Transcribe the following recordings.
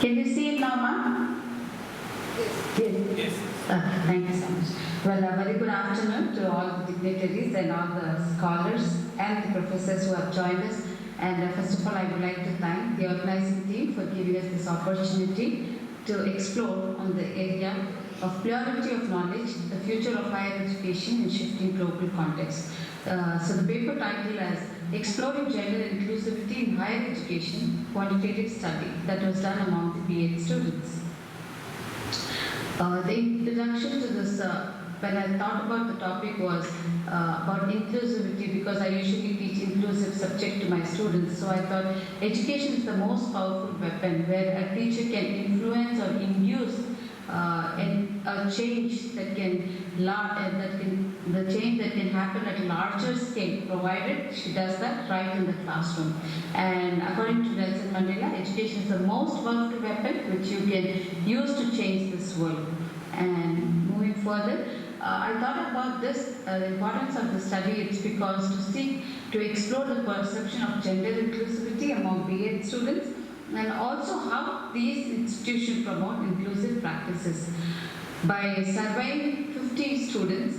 Can you see it now, ma'am? Yes. Yes. Thank you so much. Well, a very good afternoon to all the dignitaries and all the scholars and the professors who have joined us. And first of all, I would like to thank the organizing team for giving us this opportunity to explore on the area of plurality of knowledge, the future of higher education in shifting global context. So the paper title is Exploring Gender Inclusivity in Higher Education, Quantitative Study, that was done among the B.Ed students. The introduction to this, when I thought about the topic was about inclusivity, because I usually teach inclusive subject to my students. So I thought education is the most powerful weapon where a teacher can influence or induce a change that can the change that can happen at a larger scale, provided she does that right in the classroom. And according to Nelson Mandela, education is the most powerful weapon which you can use to change this world. And moving further, I thought about this, the importance of the study. It's because to seek to explore the perception of gender inclusivity among B.Ed students, and also how these institutions promote inclusive practices. By surveying 50 students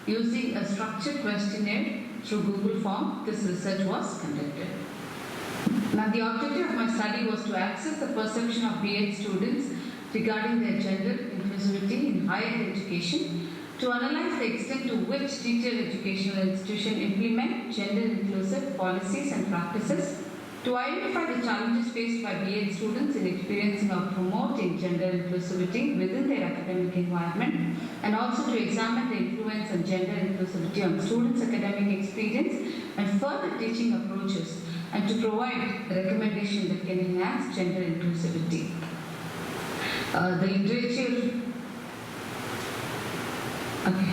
using a structured questionnaire through Google Form, this research was conducted. Now, the objective of my study was to access the perception of B.Ed students regarding their gender inclusivity in higher education, to analyze the extent to which teacher educational institutions implement gender inclusive policies and practices, to identify the challenges faced by B.Ed students in experiencing or promoting gender inclusivity within their academic environment, and also to examine the influence of gender inclusivity on students' academic experience and further teaching approaches, and to provide recommendations that can enhance gender inclusivity. The literature. Okay.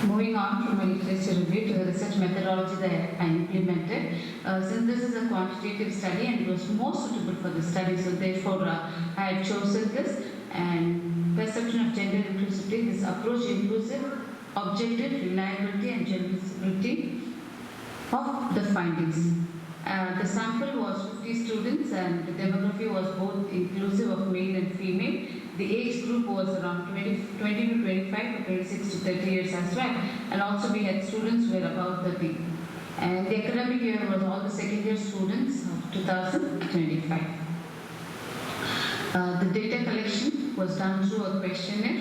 Moving on from a literature review to the research methodology that I implemented. Since this is a quantitative study and it was more suitable for the study, so therefore I had chosen this. And perception of gender inclusivity, this approach inclusive, objective, reliability and generalizability of the findings. The sample was 50 students and the demography was both inclusive of male and female. The age group was around 20 to 25 or 26 to 30 years as well. And also we had students who were about 30. And the academic year was all the second year students of 2025. The data collection was done through a questionnaire.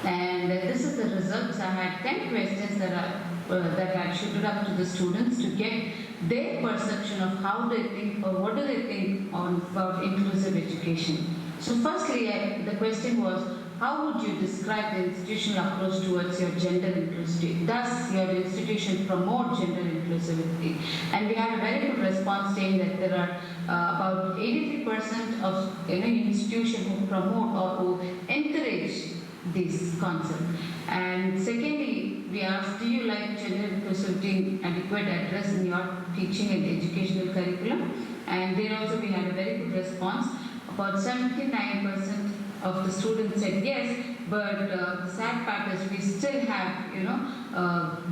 And this is the results. I had 10 questions that I shooted up to the students to get their perception of how they think or what do they think about inclusive education. So firstly, the question was, how would you describe the institutional approach towards your gender inclusivity? Does your institution promote gender inclusivity? And we had a very good response saying that there are about 83% of institutions who promote or who encourage this concept. And secondly, we asked, do you like gender inclusivity adequate address in your teaching and educational curriculum? And there also we had a very good response. About 79% of the students said yes, but the sad part is we still have,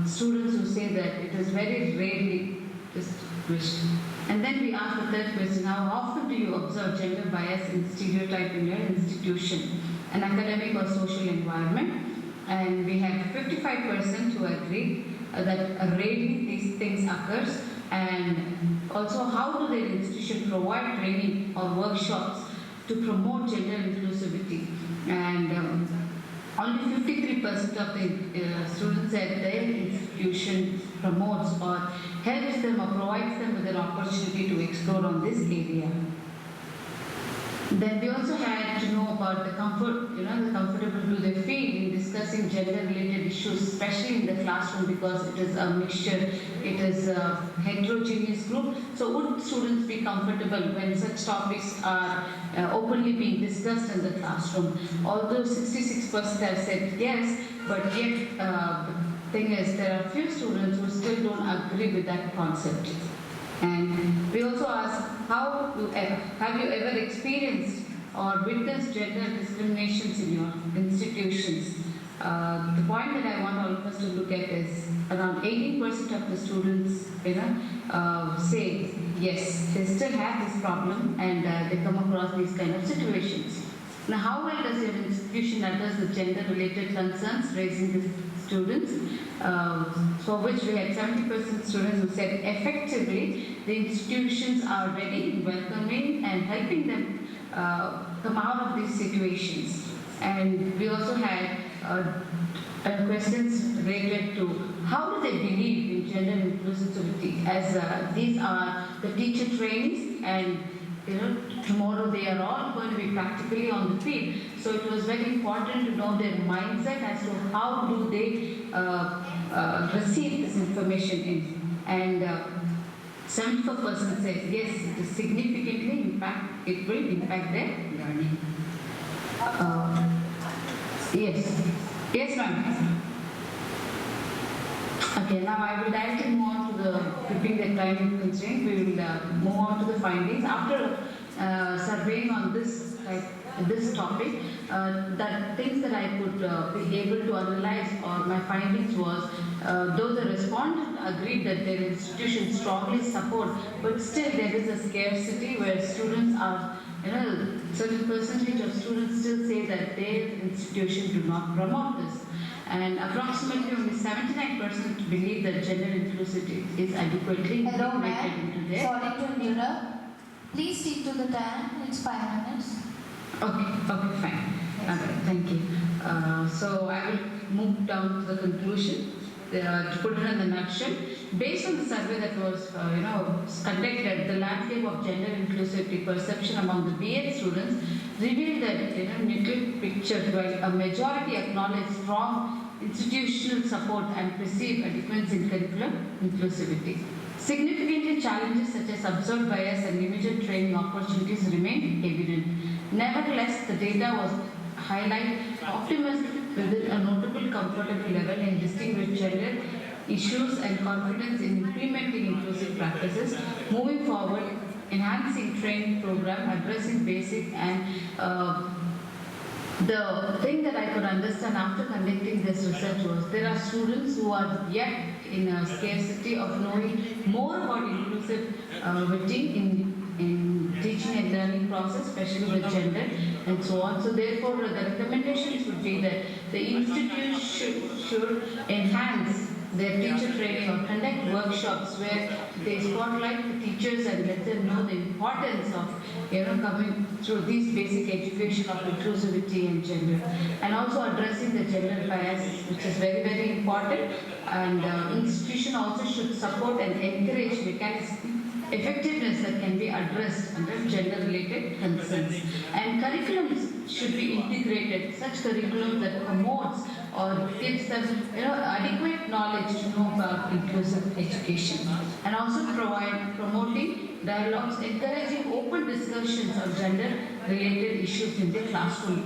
students who say that it is very rarely distinguished. And then we asked the third question, how often do you observe gender bias and stereotype in your institution, an academic or social environment? And we had 55% who agreed that rarely these things occurs. And also, how do their institution provide training or workshops to promote gender inclusivity? And only 53% of the students said their institution promotes or helps them or provides them with an opportunity to explore on this area. Then we also had to know about the comfort, the comfortable do they feel in discussing gender-related issues, especially in the classroom, because it is a mixture, it is a heterogeneous group. So would students be comfortable when such topics are openly being discussed in the classroom? Although 66% have said yes, but yet the thing is there are few students who still don't agree with that concept. And we also asked, have you ever experienced or witnessed gender discriminations in your institutions? The point that I want all of us to look at is around 18% of the students say yes, they still have this problem and they come across these kind of situations. Now, how well does your institution address the gender-related concerns raising the students? For which we had 70% students who said effectively the institutions are ready in welcoming and helping them come out of these situations. And we also had questions related to how do they believe in gender inclusivity, as these are the teacher trainees, and tomorrow they are all going to be practically on the field. So it was very important to know their mindset as to how do they receive this information in. And 74% says yes, it is significantly it will impact their learning. Yes, ma'am. Okay, now I will directly move on to the, keeping the time constraint, we will move on to the findings. After surveying on this topic, the things that I could be able to analyze or my findings was, though the respondent agreed that their institution strongly support, but still there is a scarcity where students are, certain percentage of students still say that their institution do not promote this. And approximately only 79% believe that gender inclusivity is adequately integrated into their... Sorry to interrupt. Please stick to the time. It's 5 minutes. Okay, fine. Okay, thank you. So I will move down to the conclusion. To put it in a nutshell, based on the survey that was conducted, the landscape of gender inclusivity perception among the B.Ed students revealed that neutral picture, while a majority acknowledge strong institutional support and perceive adequacy in curriculum inclusivity. Significantly, challenges such as observed bias and limited training opportunities remain evident. Nevertheless, the data was highlight optimism within a notable comfortable level in distinguished gender issues and confidence in implementing inclusive practices. Moving forward, enhancing training program, addressing basic and the thing that I could understand after conducting this research was there are students who are yet in a scarcity of knowing more about inclusivity in teaching and learning process, especially with gender and so on. So therefore, the recommendations would be that the institution should enhance their teacher training or conduct workshops where they spotlight the teachers and let them know the importance of coming through these basic education of inclusivity and gender, and also addressing the gender bias, which is very, very important. And institution also should support and encourage mechanisms effectiveness that can be addressed under gender-related concerns. And curriculums should be integrated, such curriculum that promotes or gives them adequate knowledge to know about inclusive education. And also promoting dialogues, encouraging open discussions of gender-related issues in the classroom.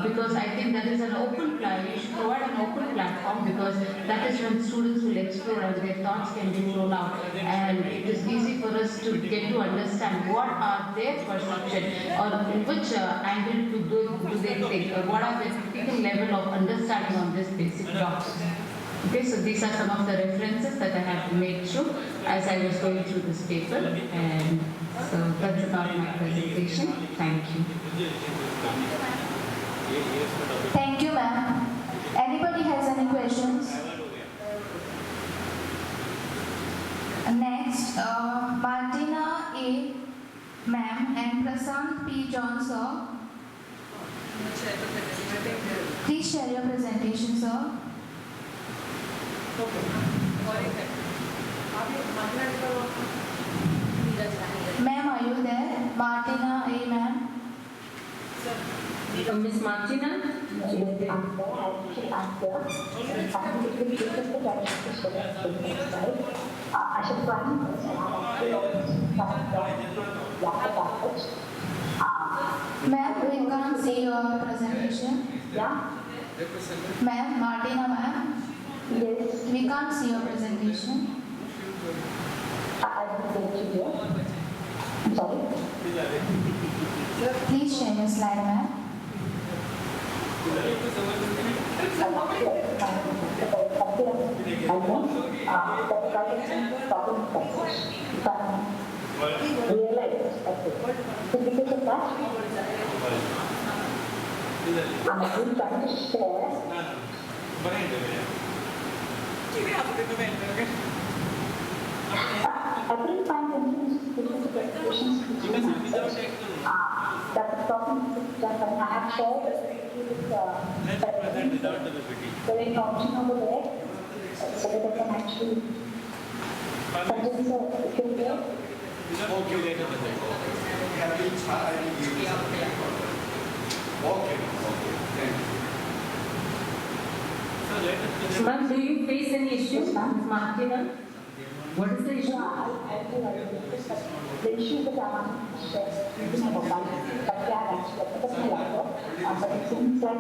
Because I think that is an open platform, we should provide an open platform, because that is when students will explore and their thoughts can be thrown out. And it is easy for us to get to understand what are their perception or in which angle do they think, or what are their critical level of understanding on this basic topic. Okay, so these are some of the references that I have made through as I was going through this paper, and so that's about my presentation. Thank you. Thank you, ma'am. Anybody has any questions? Next, Martina A. ma'am and Prasant P. John, sir. Please share your presentation, sir. Ma'am, are you there? Martina A. ma'am. Miss Martina? Ma'am, we can't see your presentation. Yeah? Ma'am, Martina ma'am. Yes. We can't see your presentation. I will go to here. I'm sorry. Please share your slide, ma'am. realize okay. So because of that, I'm actually trying to share I think find influence because of the questions between answers. That's the problem that I have shared with the function over there so that I can actually suggest if you're there. Ma'am, do you face any issues with Martina? What is the issue? I feel like the issue that I want to share is my mobile, but yeah, that's my laptop. But it seems like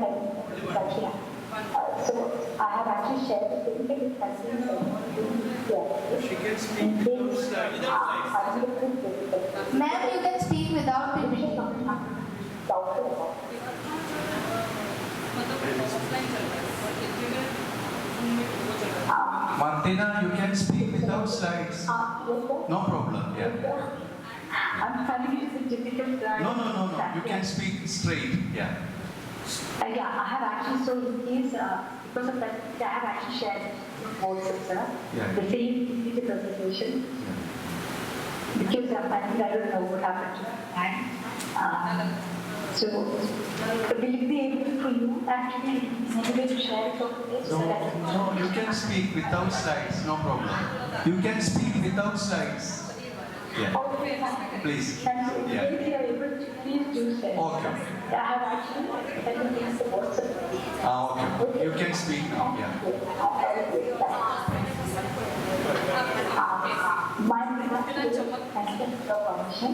so I have actually shared the certificate with President She can speak Ma'am, you can speak without PPT. Martina, you can speak without slides. No problem. Yeah. I'm finding it difficult. No. You can speak straight. Yeah. Yeah, I have actually, so in case, because of that, I have actually shared both, sir. Yeah. The same PPT presentation. Because I don't know what happened to that. So, will you be able for you actually maybe to share it over this? No, you can speak without slides. No problem. You can speak without slides. Yeah. Please. Yeah. If you are able to, please do share. Okay. I have actually, I can use the WhatsApp. Okay. You can speak now. Yeah. My permission, your permission.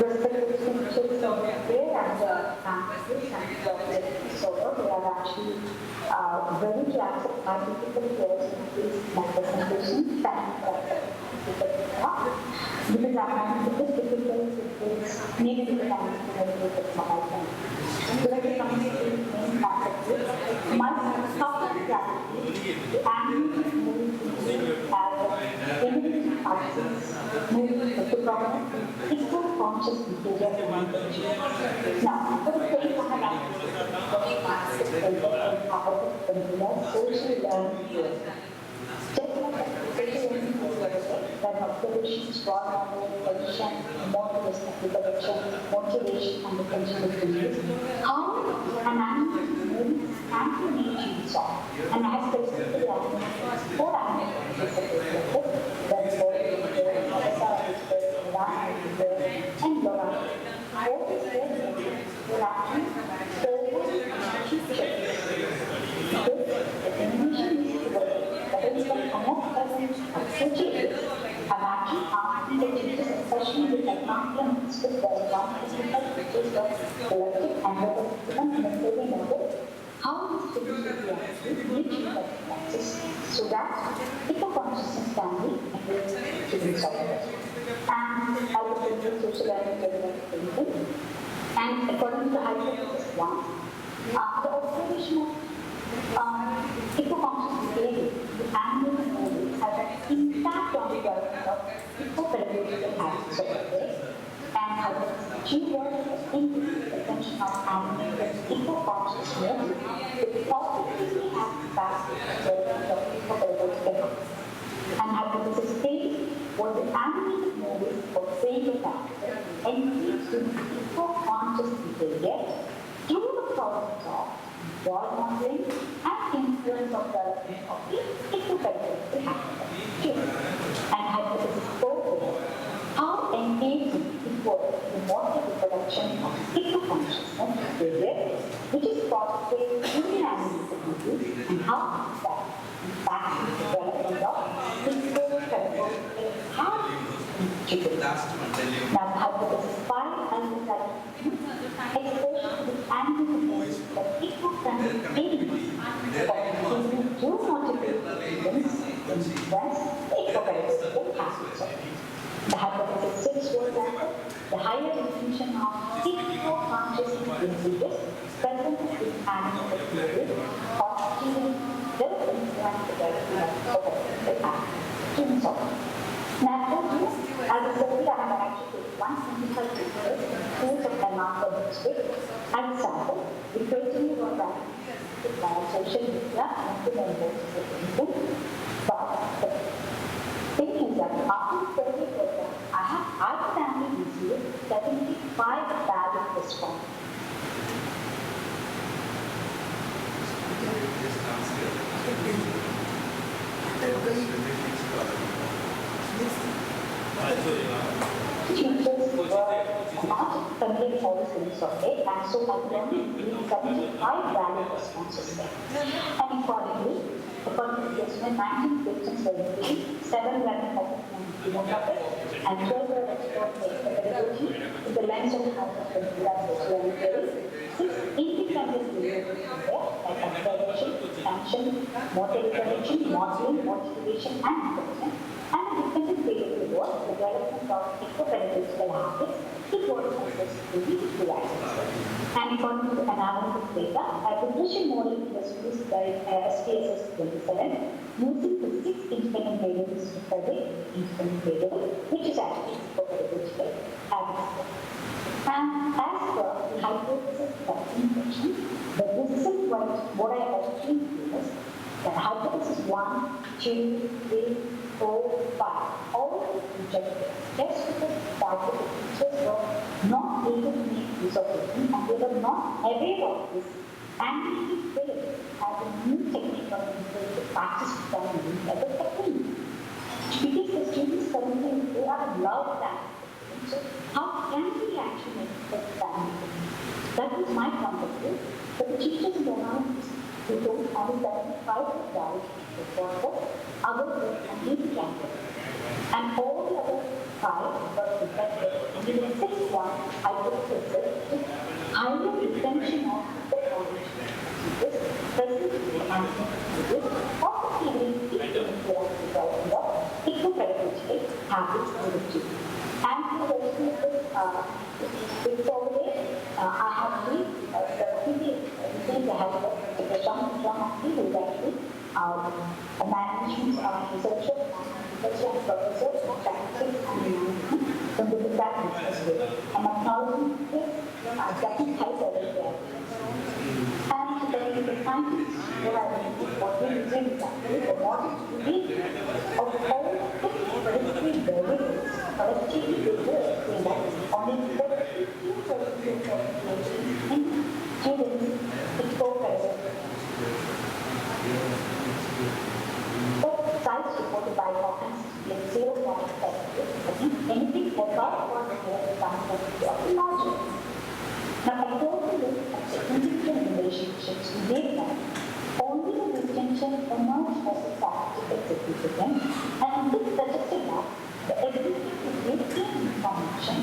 Respected teachers over there and the campuses and so they are actually very glad to participate in my presentation. Because I have this difficult is maybe because I am familiar with mobile phone. So let me come to the main concept. My software strategy and moving as image functions moving to prominent equal conscious behavior. Now, for the sake I have access to the social learning just like that observations, role model, position, motivation, and attention is used. How an animal moves and to make use of, and I have specifically asked 4 animals that's and Laura. Both is there will actually the animation is the that is the connect associated have actually asked the teachers, especially with acknowledgements with the example which is the collective and the participant necessarily know how this students will be actually reach the practice so that eco-consciousness can be engaged students of it. And I will bring the social learning and according to the hypothesis 1, the observation of eco-conscious behavior, the animal movie has an impact on the development of eco-pedagogical habits of the day, and how the keyword increases the attention of animals with eco-conscious movement will positively have impact on the development of eco-pedagogical habits. And hypothesis 3 was the animated movies portraying the character engaged in eco-conscious behavior through the process of role modeling and influence of development of the eco-pedagogical habits. And hypothesis 4 was how engaging it was in the production of eco-consciousness behavior, which is portrayed through the animated movies, and how that impacts the development of eco-pedagogical habits. Now, hypothesis 5 and the exposure to the animal movies of eco-friendly babies do motivate students in influence eco-pedagogical habits. The hypothesis 6 was that the higher definition of eco-conscious behaviors present in animal movies positively will influence the development students of. Naturally, as a circle, I have actually taken one simple picture, schools of Karnataka district. As a sample, we created one social media and to members of the But the thing is that after 30%, I can only receive 75 valid responses. Teachers were not conveying all the things of it, and so I could only read 75 valid responses there. And accordingly, according to the assessment, 19 questions were included, 7 were demographic, and 12 were explored pedagogy with the lens of how to social theory. 6 independent variables were there, like observation, expansion, motor intervention, modeling, motivation, and encouragement. And a dependent variable was the development of eco-pedagogical habits to work successfully realized. And according to the analysis data, a regression model was used by SPSS 27 using the 6 independent variables to predict independent variable, which is actually eco-pedagogical habits. And as per the hypothesis of infection, the result was what I actually do is that hypothesis 1, 2, 3, 4, 5, all rejected just because the fact that the teachers were not able to make use of it and they were not aware of this and we failed as a new technique of the practice becoming as a technique. Because the students currently they are allowed that. So how can we actually make that family? That was my point of view. But the teachers in the analysis they don't identify the value for other work and new campus. And all the other 5 were rejected. And in the 6th one, I would suggest higher retention of the knowledge this present and this of the ability to influence the development of eco-pedagogical habits in the students. And to rescue this, I have read the help of Prashant Mukherjee, who is actually a management researcher and professor of statistics and management from the Department of Business. And acknowledging this doesn't help everywhere. And the scientists realizing what we are using is actually the model to read of all the predictive variables collectively they work in that only 15% in students eco-pedagogy. But science reported by Hawkins is 0.7. Anything above 1 becomes a larger. Now, I told you that the individual relationships with them only the retention emerged as a statistical significance, and this suggested that the ability to retain information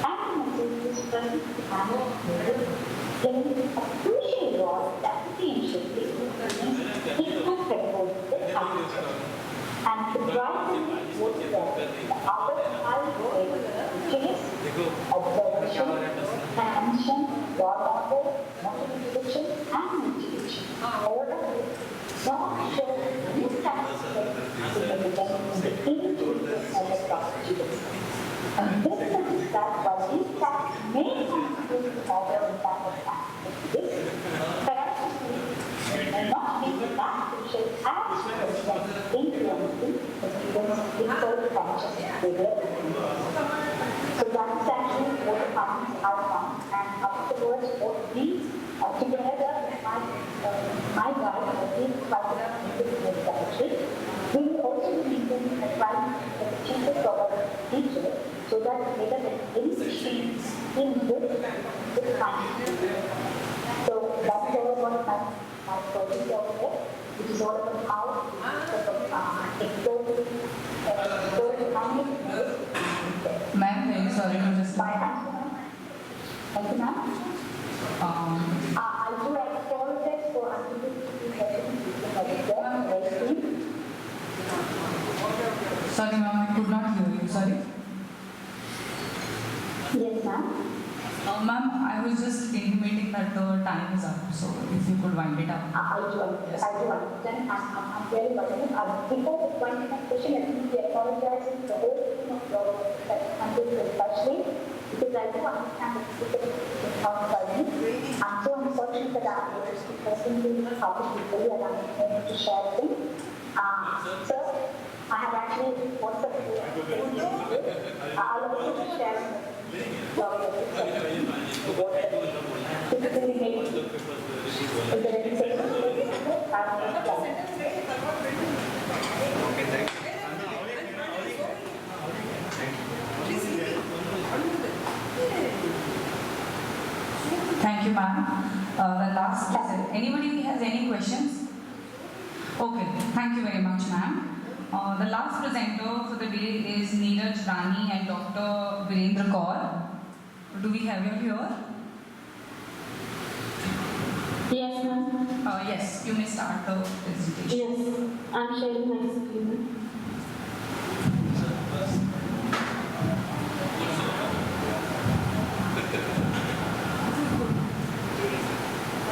and the messages present in the animal played a crucial role that differentiates between eco-pedagogical habits. And the driving was the other 5 ways, which is observation, attention, role model, motivation, and motivation. All of this don't show any statistical significance in the individual of students. And this is that while these facts may constitute the overall impact of activities, paradoxically, they may not be that crucial as influencing the students' eco-conscious behavior. So that is actually what the findings are found, and afterwards what we together with my guide, the secretary, we will also be using a trying the teachers of our teachers so that later the initiation in this finding. So that is all about my project over there, which is all about how Ma'am, very sorry to just. Thank you, ma'am. I do apologize for Sorry, ma'am, I could not hear you. Sorry. Yes, ma'am. Ma'am, I was just intimating that the time is up, so if you could wind it up. I do understand. I'm very much. Before the 29th question, let me apologize to the whole team of your country, especially because I do understand that this is how studying. I'm so unfortunate that I'm able to personally help people and I'm able to share things. So I have actually WhatsApp I'll also share typically maybe is there any question? Okay, thank you. Thank you, ma'am. The last present. Anybody has any questions? Okay, thank you very much, ma'am. The last presenter for the day is Neeraj Rani and Dr. Virendra Kaur. Do we have you here? Yes, ma'am. Yes, you may start the presentation. Yes, I'm sharing my screen.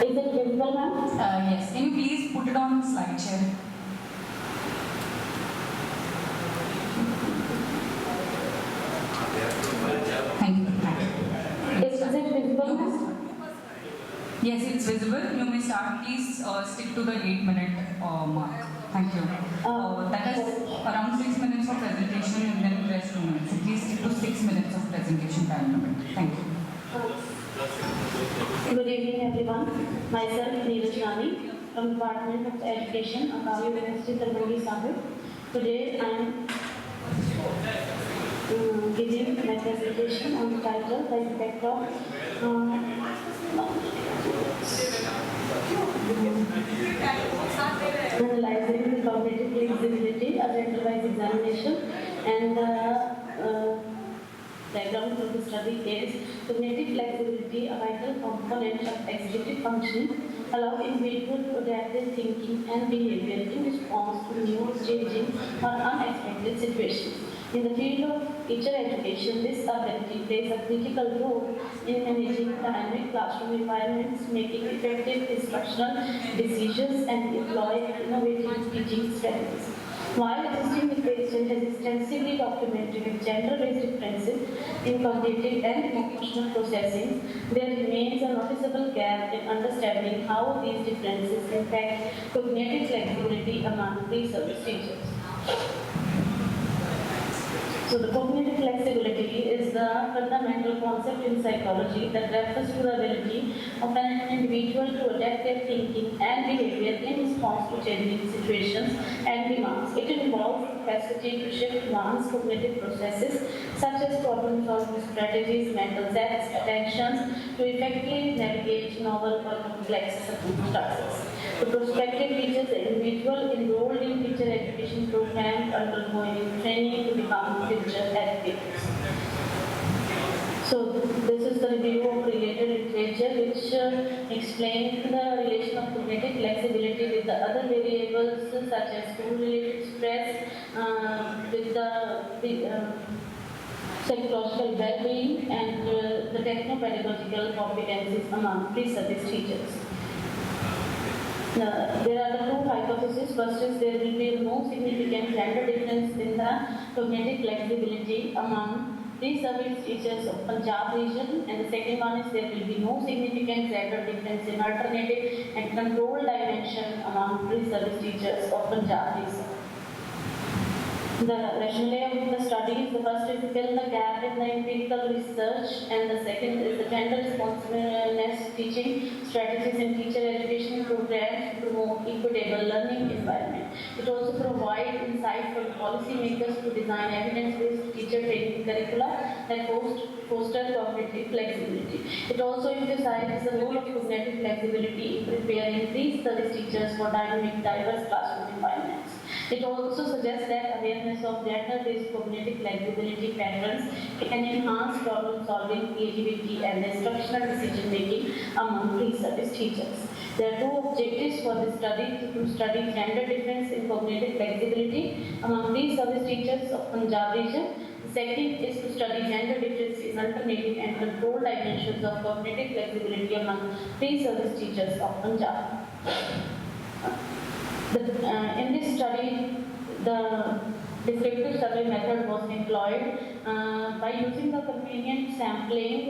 Is it visible, ma'am? Yes, can you please put it on slide share? Thank you. Is it visible, ma'am? Yes, it's visible. You may start. Please stick to the 8-minute mark. Thank you. That is around 6 minutes of presentation and then rest 2 minutes. So please stick to 6 minutes of presentation time limit. Thank you. Good evening, everyone. Myself, Neeraj Rani, from Department of Education, Akali University, Talwandi, Sahib. Today, I am giving my presentation on the title, The Impact of Analyzing the Cognitive Flexibility, a gender-wise examination, and the diagram for the study is cognitive flexibility, a vital component of executive functioning, allow individuals to adapt their thinking and behavior in response to new, changing, or unexpected situations. In the field of teacher education, this ability plays a critical role in managing dynamic classroom environments, making effective instructional decisions, and employing innovative teaching strategies. While existing literature has extensively documented gender-based differences in cognitive and emotional processing, there remains a noticeable gap in understanding how these differences impact cognitive flexibility among pre-service teachers. So the cognitive flexibility is the fundamental concept in psychology that refers to the ability of an individual to adapt their thinking and behavior in response to changing situations and demands. It involves capacity to shift one's cognitive processes such as problem-solving strategies, mental sets, attentions to effectively navigate novel or complex circumstances. The prospective teachers, the individual enrolled in teacher education programs undergoing training to become future educators. So this is the review of related literature which explains the relation of cognitive flexibility with the other variables such as school-related stress, with the psychological well-being and the techno-pedagogical competencies among pre-service teachers. There are the two hypotheses. First is there will be no significant gender difference in the cognitive flexibility among pre-service teachers of Punjab region, and the second one is there will be no significant gender difference in alternative and control dimension among pre-service teachers of Punjab region. The rationale of the study is the first is to fill the gap in the empirical research, and the second is the gender responsiveness teaching strategies in teacher education programs to promote equitable learning environment. It also provides insight for policymakers to design evidence-based teacher training curricula that foster cognitive flexibility. It also emphasizes the role of cognitive flexibility in preparing pre-service teachers for dynamic, diverse classroom environments. It also suggests that awareness of gender-based cognitive flexibility patterns can enhance problem-solving, creativity, and instructional decision-making among pre-service teachers. There are two objectives for this study: to study gender difference in cognitive flexibility among pre-service teachers of Punjab region. The Second is to study gender difference in alternative and controlled dimensions of cognitive flexibility among pre-service teachers of Punjab. In this study, the descriptive survey method was employed by using the convenient sampling.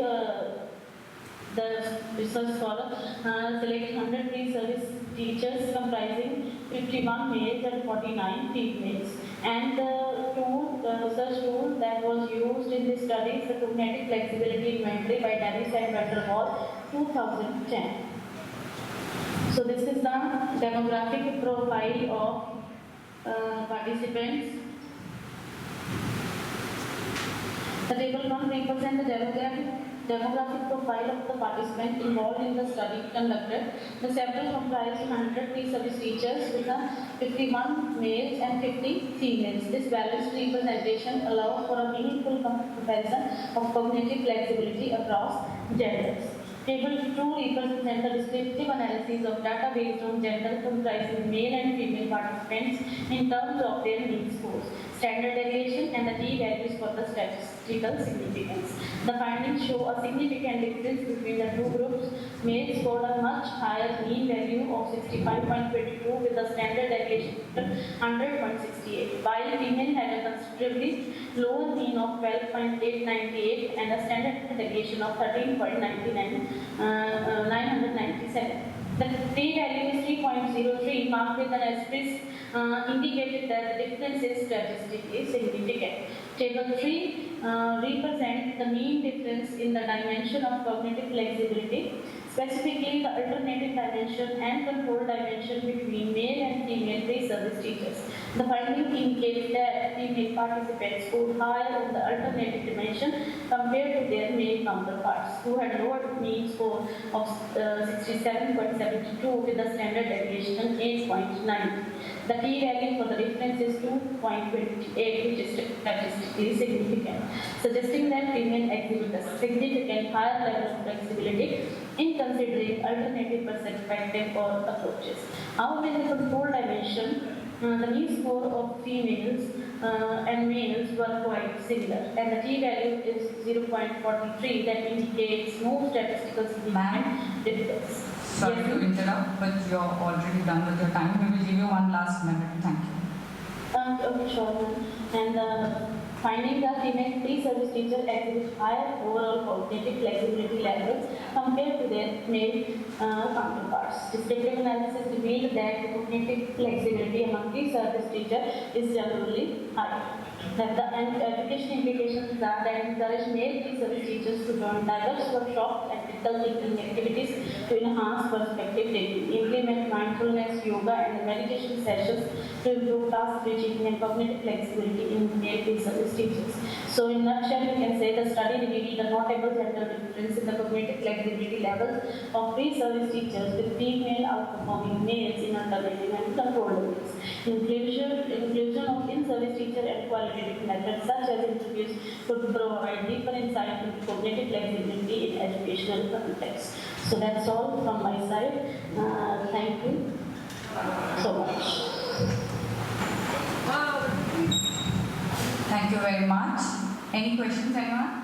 The research scholar select 100 pre-service teachers comprising 51 males and 49 females. And the research tool that was used in this study is the Cognitive Flexibility Inventory by Davis and Van der Waal, 2010. So this is the demographic profile of participants. The table 1 represents the demographic profile of the participants involved in the study conducted. The sample comprised 100 pre-service teachers with 51 males and 50 females. This balanced representation allows for a meaningful comparison of cognitive flexibility across genders. Table 2 represents the descriptive analysis of data based on gender comprising male and female participants in terms of their mean scores, standard deviation and the t-values for the statistical significance. The findings show a significant difference between the two groups. Males scored a much higher mean value of 65.22 with a standard deviation of 100.68, while female had a considerably lower mean of 12.898 and a standard deviation of 13.997. The t-value is 3.03, marked with an asterisk, indicated that the difference is statistically significant. Table 3 represents the mean difference in the dimension of cognitive flexibility, specifically the alternative dimension and control dimension between male and female pre-service teachers. The finding indicates that female participants scored higher in the alternative dimension compared to their male counterparts, who had lower mean score of 67.72 with a standard deviation of 8.90. The t-value for the difference is 2.28, which is statistically significant, suggesting that female exhibit a significant higher level of flexibility in considering alternative perspective or approaches. However, in the control dimension, the mean score of females and males were quite similar, and the t-value is 0.43, that indicates no statistical significant difference. Sorry to interrupt, but you're already done with your time. We will give you one last minute. Thank you. Okay, sure. And finding the female pre-service teacher exhibit higher overall cognitive flexibility levels compared to their male counterparts. Descriptive analysis revealed that the cognitive flexibility among pre-service teachers is generally high. And education implications are that encourage male pre-service teachers to join diverse workshops and critical thinking activities to enhance perspective taking, implement mindfulness, yoga, and meditation sessions to improve task reaching and cognitive flexibility in male pre-service teachers. So, in a nutshell, we can say the study revealed a notable gender difference in the cognitive flexibility levels of pre-service teachers, with female outperforming males in alternative and controlled domains. Inclusion of in-service teacher and qualitative methods such as interviews could provide deeper insight into cognitive flexibility in educational context. So that's all from my side. Thank you so much. Thank you very much. Any questions, anyone?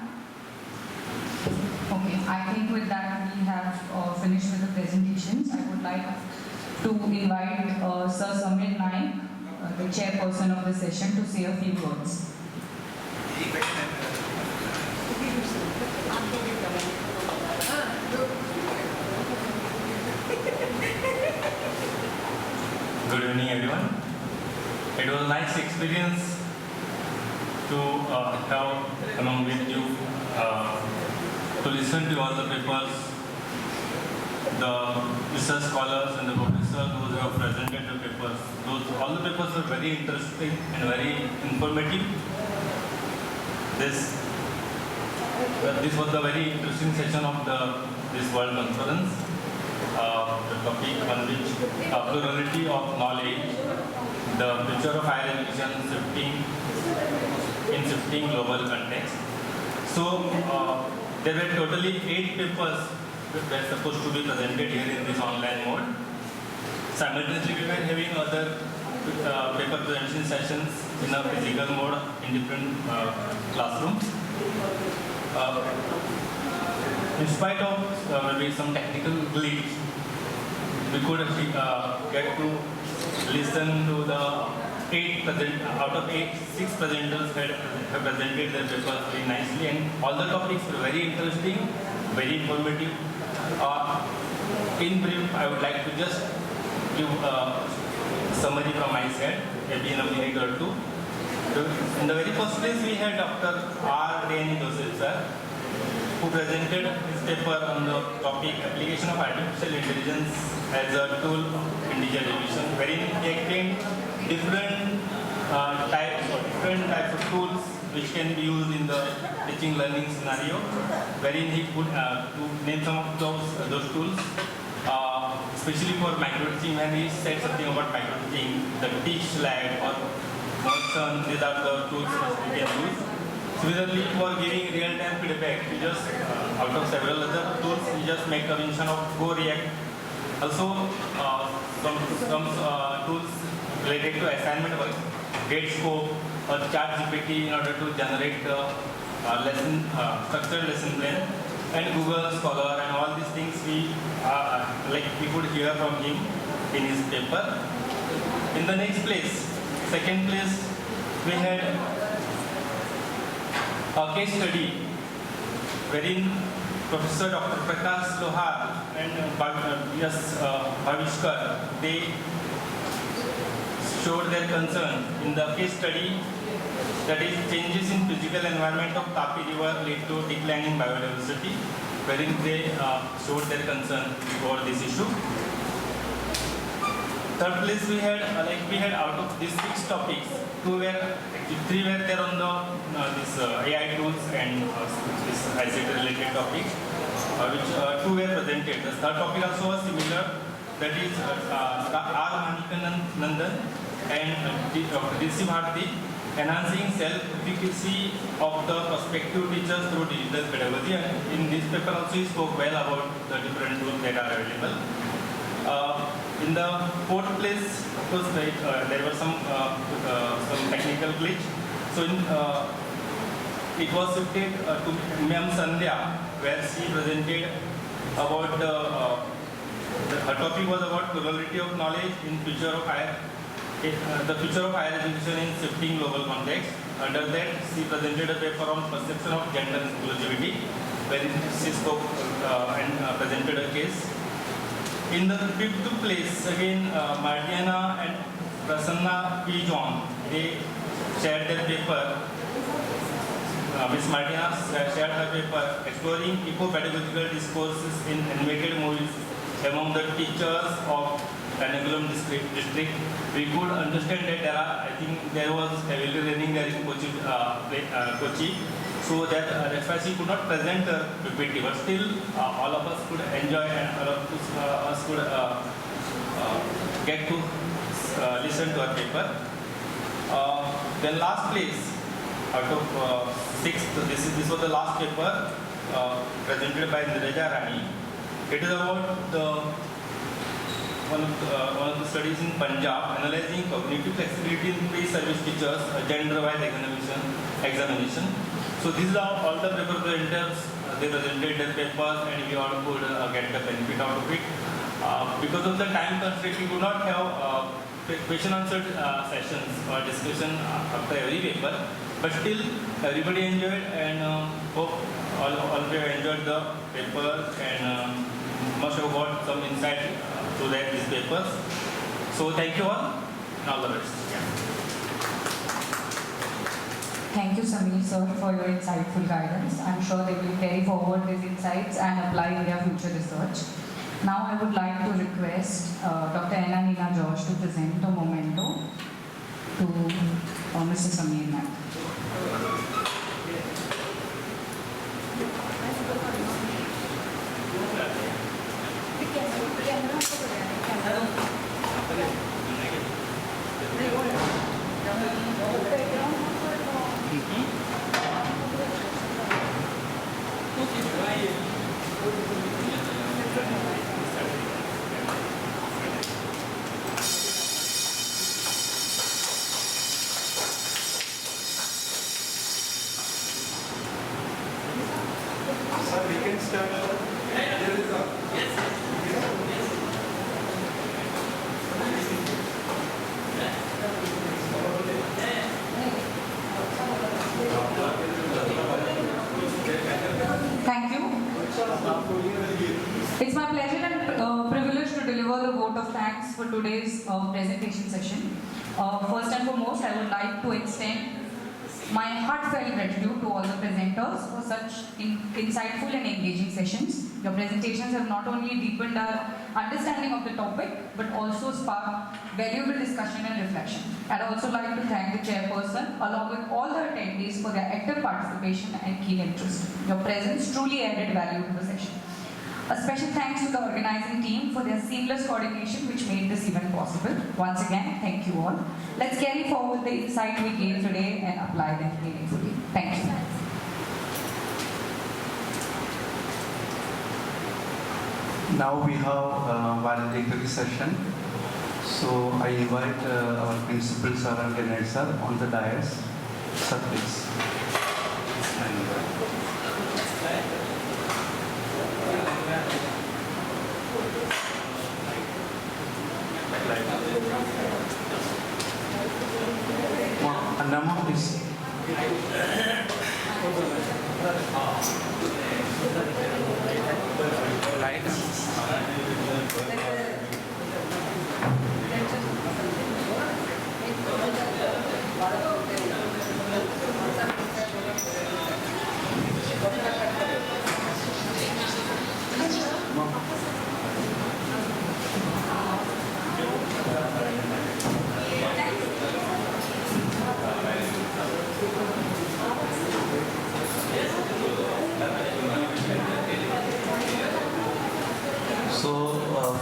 Okay, I think with that we have finished with the presentations. I would like to invite Sir Samir Naik, the chairperson of the session, to say a few words. Good evening, everyone. It was a nice experience to have along with you, to listen to all the papers, the research scholars and the professors who have presented the papers. All the papers were very interesting and very informative. This was a very interesting session of this World Conference. The topic on which plurality of knowledge, the future of higher education in shifting global context. So there were totally 8 papers that were supposed to be presented here in this online mode. Simultaneously, we were having other paper presentation sessions in a physical mode in different classrooms. In spite of maybe some technical glitch, we could get to listen to the 6 presenters have presented their papers very nicely, and all the topics were very interesting, very informative. In brief, I would like to just give a summary from my side, maybe in a minute or two. In the very first place, we had Dr. R. Dani Joseph sir, who presented his paper on the topic application of artificial intelligence as a tool in digital education, wherein he explained different types of tools which can be used in the teaching learning scenario, wherein he could name some of those tools, especially for micro-teaching. When he said something about micro-teaching, the Teach Lab or Merson, these are the tools which we can use. Similarly, for giving real-time feedback, we just, out of several other tools, we just make a mention of Go React. Also, some tools related to assignment work, GetScope or ChatGPT in order to generate structured lesson plan, and Google Scholar and all these things we could hear from him in his paper. In the next place, second place, we had a case study wherein Professor Dr. Prakash Lohar and Bhavishkar, they showed their concern in the case study, that is changes in physical environment of Tapi River lead to decline in biodiversity, wherein they showed their concern for this issue. Third place, we had out of these 6 topics, 3 were there on the this AI tools and this ICT related topic, which 2 were presented. The third topic also was similar, that is R. Manikanandan and DC Bharti, enhancing self-efficacy of the prospective teachers through digital pedagogy. And in this paper also he spoke well about the different tools that are available. In the fourth place, of course, there were some technical glitch. So it was shifted to Ma'am Sandhya, where she presented about her topic was about plurality of knowledge in future of the future of higher education in shifting global context. Under that, she presented a paper on perception of gender inclusivity, where she spoke and presented a case. In the fifth place, again, Mardiana and Prasanna P. John, they shared their paper. Ms. Mardiana shared her paper exploring eco-pedagogical discourses in animated movies among the teachers of Ernakulam district. We could understand that there was heavily raining there in Kochi, so that's why she could not present her PPT, but still all of us could enjoy and all of us could get to listen to her paper. Then last place out of 6th, this was the last paper presented by Nireja Rani. It is about one of the studies in Punjab analyzing cognitive flexibility in pre-service teachers, gender-wise examination. So these are all the paper presenters. They presented their papers, and we all could get the benefit out of it. Because of the time constraint, we could not have question answer sessions or discussion after every paper. But still, everybody enjoyed, and hope all of you enjoyed the paper and must have got some insight through these papers. So thank you all, and all the best. Thank you, Samir sir, for your insightful guidance. I'm sure they will carry forward these insights and apply in their future research. Now I would like to request Dr. Anna Nina George to present a memento to Mr. Samir Naik. Thank you. It's my pleasure and privilege to deliver the vote of thanks for today's presentation session. First and foremost, I would like to extend my heartfelt gratitude to all the presenters for such insightful and engaging sessions. Your presentations have not only deepened our understanding of the topic, but also sparked valuable discussion and reflection. I'd also like to thank the chairperson, along with all the attendees for their active participation and keen interest. Your presence truly added value to the session. A special thanks to the organizing team for their seamless coordination which made this event possible. Once again, thank you all. Let's carry forward the insight we gained today and apply them meaningfully. Thank you. Now we have valedictory session. So I invite our principal sir and Ganad sir on the dais. Sir, please. Annama, please.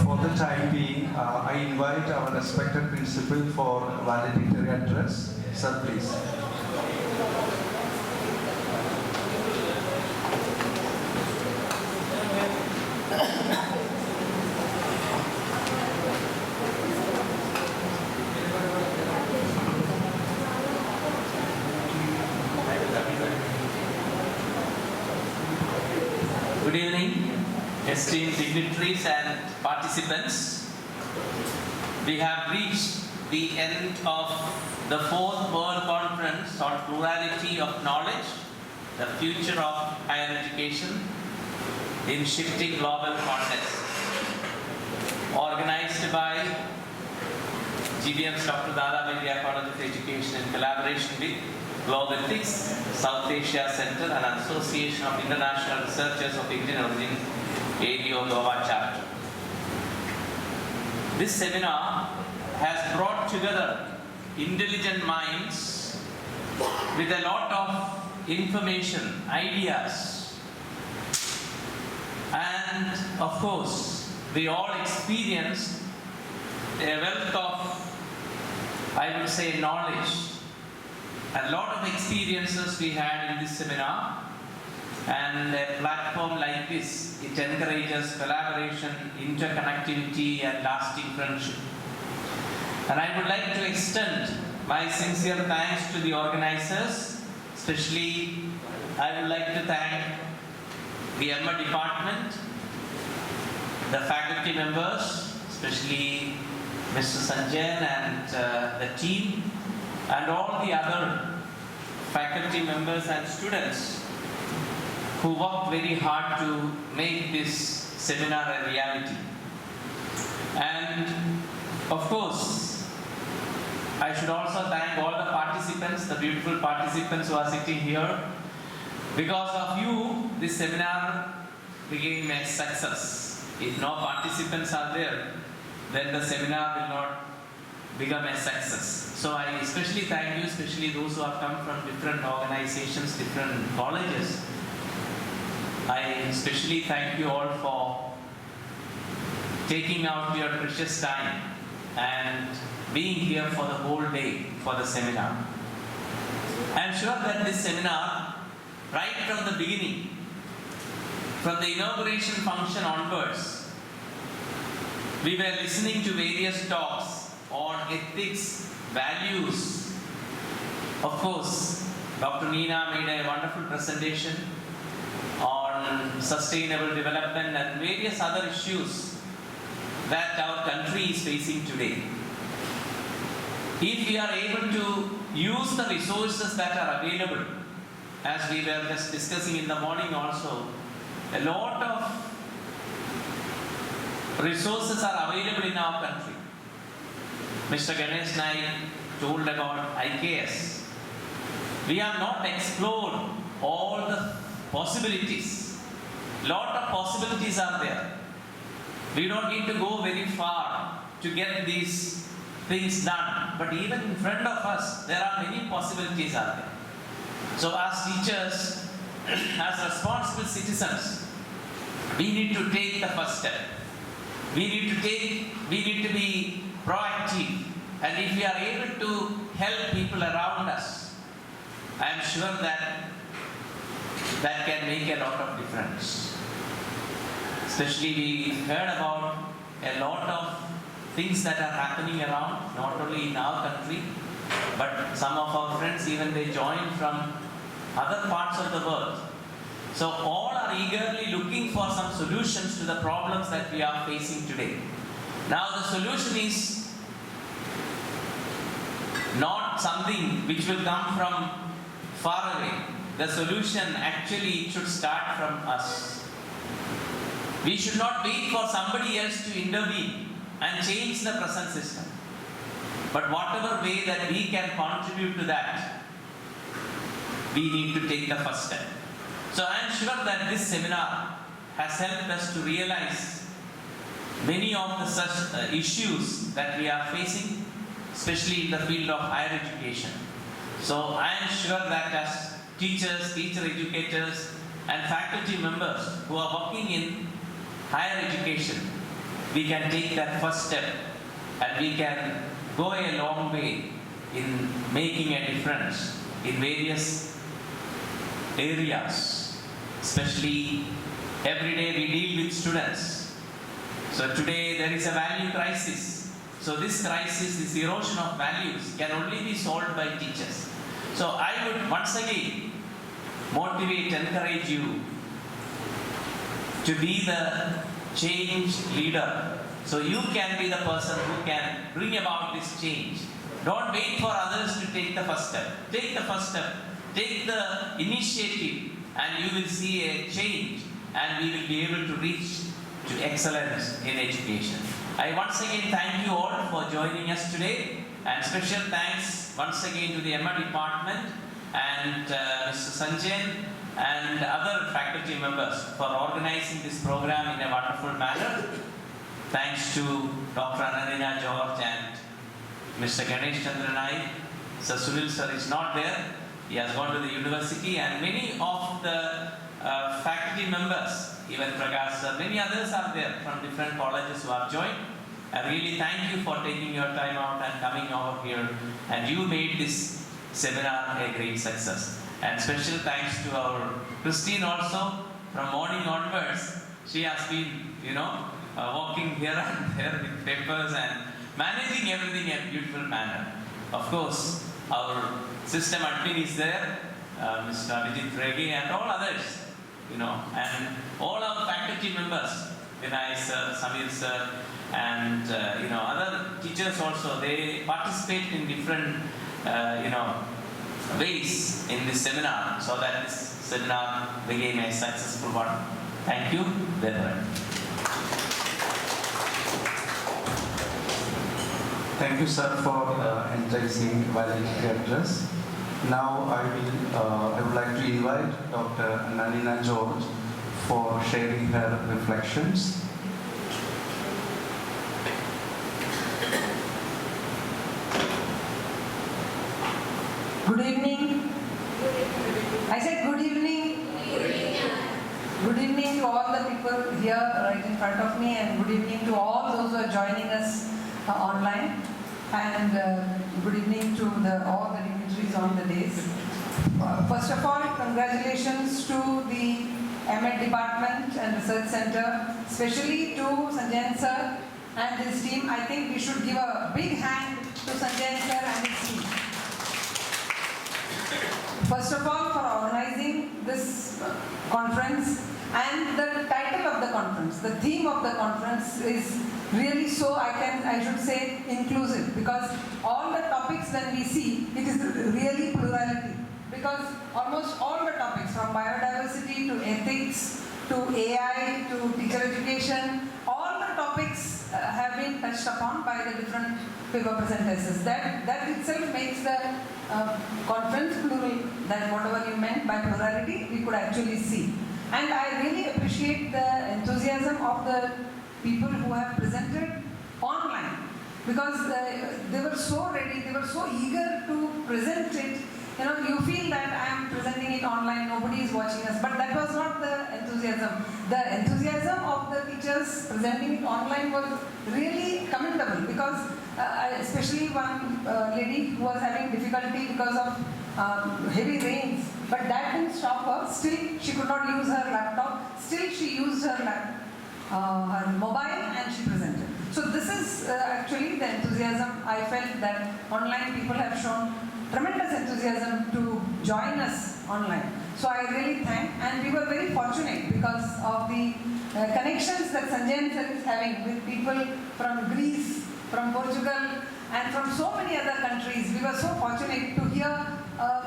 For the time being, I invite our respected principal for valedictory address. Sir, please. Good evening, esteemed dignitaries and participants. We have reached the end of the 4th World Conference on Plurality of Knowledge, the Future of Higher Education in Shifting Global Context, organized by GBM's Dr. Dada Vidya College of Education in collaboration with Global Ethics, South Asia Center and Association of International Researchers of Indian Origin, ADO Goa chapter. This seminar has brought together intelligent minds with a lot of information, ideas, and of course, we all experienced a wealth of, I would say, knowledge. A lot of experiences we had in this seminar, and a platform like this, it encourages collaboration, interconnectivity and lasting friendship. And I would like to extend my sincere thanks to the organizers. Especially, I would like to thank the Emma department, the faculty members, especially Mr. Sanjan and the team, and all the other faculty members and students who worked very hard to make this seminar a reality. And of course, I should also thank all the participants, the beautiful participants who are sitting here. Because of you, this seminar became a success. If no participants are there, then the seminar will not become a success. So I especially thank you, especially those who have come from different organizations, different colleges. I especially thank you all for taking out your precious time and being here for the whole day for the seminar. I am sure that this seminar, right from the beginning, from the inauguration function onwards, we were listening to various talks on ethics, values. Of course, Dr. Neena made a wonderful presentation on on sustainable development and various other issues that our country is facing today. If we are able to use the resources that are available, as we were just discussing in the morning also, a lot of resources are available in our country. Mr. Ganesh Naik told about IKS. We have not explored all the possibilities. Lot of possibilities are there. We don't need to go very far to get these things done. But even in front of us, there are many possibilities out there. So as teachers, as responsible citizens, we need to take the first step. We need to be proactive. And if we are able to help people around us, I am sure that can make a lot of difference. Especially we heard about a lot of things that are happening around, not only in our country, but some of our friends, even they join from other parts of the world. So all are eagerly looking for some solutions to the problems that we are facing today. Now the solution is not something which will come from far away. The solution actually should start from us. We should not wait for somebody else to intervene and change the present system. But whatever way that we can contribute to that, we need to take the first step. So I am sure that this seminar has helped us to realize many of the such issues that we are facing, especially in the field of higher education. So I am sure that as teachers, teacher educators and faculty members who are working in higher education, we can take that first step and we can go a long way in making a difference in various areas. Especially every day we deal with students. So today there is a value crisis. So this crisis, this erosion of values can only be solved by teachers. So I would once again motivate, encourage you to be the change leader. So you can be the person who can bring about this change. Don't wait for others to take the first step. Take the first step. Take the initiative and you will see a change and we will be able to reach to excellence in education. I once again thank you all for joining us today, and special thanks once again to the Emma department and Mr. Sanjayan and other faculty members for organizing this program in a wonderful manner. Thanks to Dr. Anandina George and Mr. Ganesh Chandra Naik. Sir Sunil sir is not there. He has gone to the university, and many of the faculty members, even Prakash sir, many others are there from different colleges who have joined. I really thank you for taking your time out and coming over here, and you made this seminar a great success. And special thanks to our Christine also. From morning onwards, she has been, walking here and there with papers and managing everything in a beautiful manner. Of course, our system admin is there, Mr. Vijit Regi and all others, and all our faculty members, Vinay sir, Samir sir, and other teachers also. They participate in different, ways in this seminar, so that this seminar became a successful one. Thank you very much. Thank you, sir, for enticing valedictory address. Now I would like to invite Dr. Anandina George for sharing her reflections. Good evening. I said good evening. Good evening to all the people here right in front of me, and good evening to all those who are joining us online, and good evening to all the dignitaries on the days. First of all, congratulations to the MEd Department and Research Center, especially to Sanjayan sir and his team. I think we should give a big hand to Sanjayan sir and his team. first of all, for organizing this conference, and the title of the conference, the theme of the conference is really so, I should say, inclusive, because all the topics that we see, it is really plurality, because almost all the topics, from biodiversity to ethics to AI to teacher education, all the topics have been touched upon by the different paper presenters. That itself makes the conference plural, that whatever you meant by plurality, we could actually see. And I really appreciate the enthusiasm of the people who have presented online, because they were so ready, they were so eager to present it. You know, you feel that I am presenting it online, nobody is watching us, but that was not the enthusiasm. The enthusiasm of the teachers presenting it online was really commendable, because especially one lady who was having difficulty because of heavy rains, but that didn't stop her. Still, she could not use her laptop. Still, she used her mobile and she presented. So this is actually the enthusiasm. I felt that online people have shown tremendous enthusiasm to join us online. So I really thank, and we were very fortunate because of the connections that Sanjayan sir is having with people from Greece, from Portugal, and from so many other countries. We were so fortunate to hear.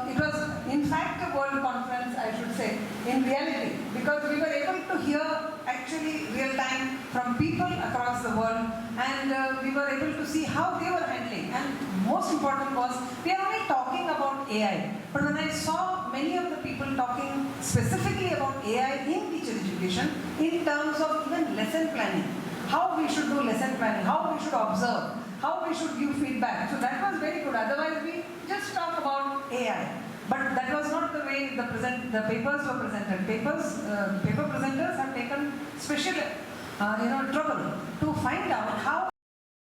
It was in fact a world conference, I should say, in reality, because we were able to hear actually real time from people across the world, and we were able to see how they were handling. And most important was, we are only talking about AI, but when I saw many of the people talking specifically about AI in teacher education, in terms of even lesson planning, how we should do lesson planning, how we should observe, how we should give feedback. So that was very good. Otherwise, we just talk about AI. But that was not the way the papers were presented. Paper presenters have taken special trouble